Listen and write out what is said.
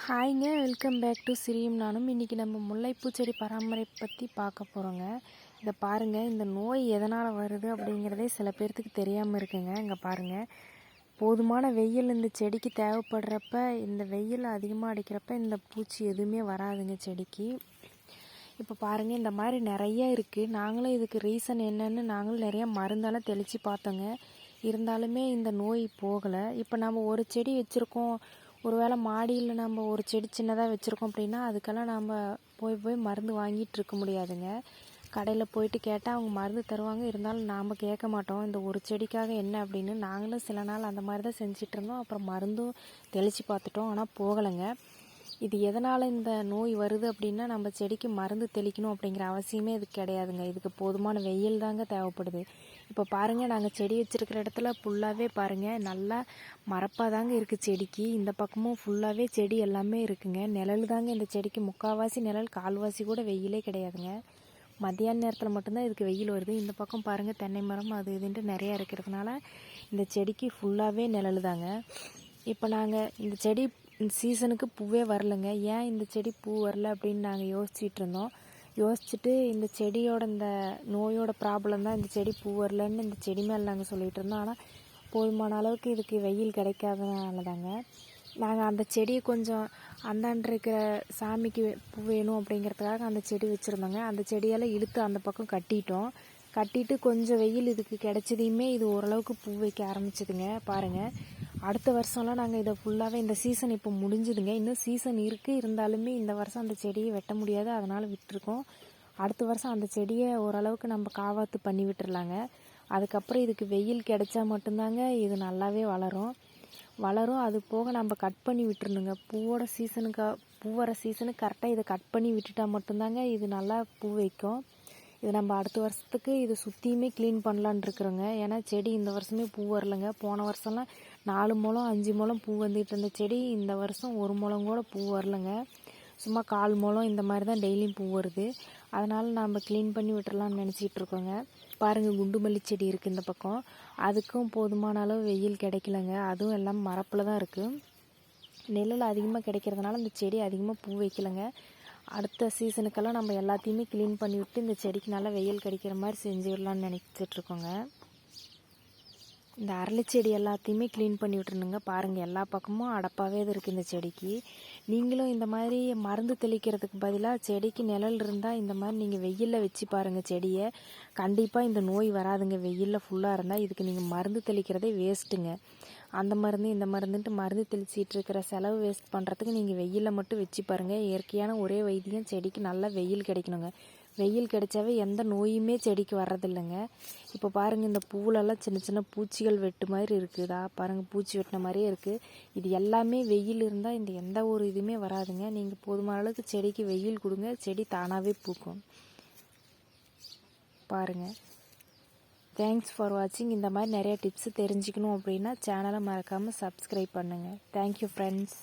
ஹாய்ங்க, welcome back to சிரியும் நானும். இன்றைக்கி நம்ம முல்லைப்பூ செடி பராமரிப்பு பற்றி பார்க்க போகிறோங்க. இதை பாருங்கள், இந்த நோய் எதனால் வருது அப்படிங்கிறதே சில பேர்த்துக்கு தெரியாமல் இருக்குங்க. இங்கே பாருங்கள், போதுமான வெயில் இந்த செடிக்கு தேவைப்படுறப்ப, இந்த வெயில் அதிகமாக அடிக்கிறப்ப இந்த பூச்சி எதுவுமே வராதுங்க செடிக்கு. இப்போ பாருங்கள், இந்த மாதிரி நிறைய இருக்குது. நாங்களும் இதுக்கு ரீசன் என்னென்னு நாங்களும் நிறையா மருந்தெல்லாம் தெளித்து பார்த்தோங்க. இருந்தாலுமே இந்த நோய் போகலை. இப்போ நம்ம ஒரு செடி வச்சுருக்கோம், ஒரு வேளை மாடியில் நம்ம ஒரு செடி சின்னதாக வச்சுருக்கோம் அப்படின்னா அதுக்கெல்லாம் நம்ம போய் மருந்து வாங்கிட்டு இருக்க முடியாதுங்க. கடையில் போயிட்டு கேட்டால் அவங்க மருந்து தருவாங்க, இருந்தாலும் நாம் கேட்க மாட்டோம் இந்த ஒரு செடிக்காக என்ன அப்படின்னு. நாங்களும் சில நாள் அந்த மாதிரி தான் செஞ்சிட்டு இருந்தோம். அப்புறம் மருந்தும் தெளித்து பார்த்துட்டோம், ஆனால் போகலைங்க. இது எதனால் இந்த நோய் வருது அப்படின்னா நம்ம செடிக்கு மருந்து தெளிக்கணும் அப்படிங்கிற அவசியமே இதுக்கு கிடையாதுங்க. இதுக்கு போதுமான வெயில் தாங்க தேவைப்படுது. இப்போ பாருங்கள், நாங்கள் செடி வச்சுருக்கிற இடத்துல ஃபுல்லாகவே பாருங்கள் நல்லா மரப்பாக தாங்க இருக்குது செடிக்கு. இந்த பக்கமும் ஃபுல்லாகவே செடி எல்லாமே இருக்குங்க. நிழல் தாங்க இந்த செடிக்கு, முக்கால்வாசி நிழல், கால்வாசி கூட வெயிலே கிடையாதுங்க. மத்தியான நேரத்தில் மட்டும்தான் இதுக்கு வெயில் வருது. இந்த பக்கம் பாருங்கள், தென்னை மரம் அது இதுன்ட்டு நிறையா இருக்கிறதுனால இந்த செடிக்கு ஃபுல்லாகவே நிழல் தாங்க. இப்போ நாங்கள் இந்த செடி இந்த சீசனுக்கு பூவே வரலைங்க. ஏன் இந்த செடி பூ வரல அப்படின்னு நாங்கள் யோசிச்சுட்டு இருந்தோம். யோசிச்சுட்டு இந்த செடியோட இந்த நோயோட ப்ராப்ளம் தான் இந்த செடி பூ வரலன்னு இந்த செடி மேலே நாங்கள் சொல்லிகிட்டு இருந்தோம். ஆனால் போதுமான அளவுக்கு இதுக்கு வெயில் கிடைக்காதனால தாங்க நாங்கள் அந்த செடியை கொஞ்சம் அந்தாண்டு இருக்கிற சாமிக்கு பூ வேணும் அப்படிங்கிறதுக்காக அந்த செடி வச்சுருந்தோங்க. அந்த செடியெல்லாம் இழுத்து அந்த பக்கம் கட்டிட்டு கொஞ்சம் வெயில் இதுக்கு கிடைச்சதையுமே இது ஓரளவுக்கு பூ வைக்க ஆரம்பிச்சிதுங்க. பாருங்கள், அடுத்த வருஷம்லாம் நாங்கள் இதை ஃபுல்லாகவே, இந்த சீசன் இப்போ முடிஞ்சுதுங்க, இன்னும் சீசன் இருக்குது. இருந்தாலுமே இந்த வருஷம் அந்த செடியை வெட்ட முடியாது, அதனால் விட்டுருக்கோம். அடுத்த வருஷம் அந்த செடியை ஓரளவுக்கு நம்ம காவாத்து பண்ணி விட்டுறலாங்க. அதுக்கப்புறம் இதுக்கு வெயில் கிடைச்சா மட்டும்தாங்க இது நல்லாவே வளரும். அது போக நம்ம கட் பண்ணி விட்டுருணுங்க. பூ வர சீசனுக்கு கரெக்டாக இதை கட் பண்ணி விட்டுட்டா மட்டும்தாங்க இது நல்லா பூ வைக்கும். இது நம்ம அடுத்த வருஷத்துக்கு இது சுற்றியுமே க்ளீன் பண்ணலான் இருக்கிறோங்க. ஏன்னா செடி இந்த வருஷமே பூ வரலைங்க. போன வருஷம்லாம் 4 முழம் 5 முழம் பூ வந்துட்டு இருந்த செடி இந்த வருஷம் 1 முழம் கூட பூ வரலைங்க. சும்மா 1/4 முழம் இந்த மாதிரி தான் டெய்லியும் பூ வருது. அதனால் நம்ம க்ளீன் பண்ணி விட்டுறலான்னு நினச்சிக்கிட்டு இருக்கோங்க. பாருங்கள், குண்டு மல்லி செடி இருக்குது இந்த பக்கம். அதுக்கும் போதுமான அளவு வெயில் கிடைக்கலங்க. அதுவும் எல்லாம் மரப்பில் தான் இருக்குது. நெல்லில் அதிகமாக கிடைக்கிறதுனால இந்த செடி அதிகமாக பூ வைக்கலைங்க. அடுத்த சீசனுக்கெல்லாம் நம்ம எல்லாத்தையுமே க்ளீன் பண்ணி விட்டு இந்த செடிக்கு நல்லா வெயில் கிடைக்கிற மாதிரி செஞ்சிடலான்னு நினச்சிட்ருக்கோங்க. இந்த அரளி செடி எல்லாத்தையுமே க்ளீன் பண்ணி விட்டுருணுங்க. பாருங்கள், எல்லா பக்கமும் அடப்பாகவே இது இருக்குது இந்த செடிக்கு. நீங்களும் இந்த மாதிரி மருந்து தெளிக்கிறதுக்கு பதிலாக செடிக்கு நிழல் இருந்தால் இந்த மாதிரி நீங்கள் வெயிலில் வச்சு பாருங்கள் செடியை. கண்டிப்பாக இந்த நோய் வராதுங்க. வெயிலில் ஃபுல்லாக இருந்தால் இதுக்கு நீங்கள் மருந்து தெளிக்கிறதே வேஸ்ட்டுங்க. அந்த மருந்து இந்த மருந்துன்ட்டு மருந்து தெளிச்சிட்டு இருக்கிற செலவு வேஸ்ட் பண்ணுறதுக்கு நீங்கள் வெயிலில் மட்டும் வச்சு பாருங்கள். இயற்கையான ஒரே வைத்தியம் செடிக்கு நல்லா வெயில் கிடைக்கணுங்க. வெயில் கிடைச்சாவே எந்த நோயுமே செடிக்கு வர்றதில்லைங்க. இப்போ பாருங்கள், இந்த பூவிலெல்லாம் சின்ன சின்ன பூச்சிகள் வெட்டு மாதிரி இருக்குதா பாருங்கள், பூச்சி வெட்டின மாதிரியே இருக்குது. இது எல்லாமே வெயில் இருந்தால் இந்த எந்த ஒரு இதுவுமே வராதுங்க. நீங்கள் போதுமான அளவுக்கு செடிக்கு வெயில் கொடுங்க, செடி தானாகவே பூக்கும். பாருங்கள். தேங்க்ஸ் ஃபார் வாட்சிங். இந்த மாதிரி நிறைய டிப்ஸு தெரிஞ்சுக்கணும் அப்படின்னா சேனலை மறக்காமல் சப்ஸ்கிரைப் பண்ணுங்கள். Thank you friends.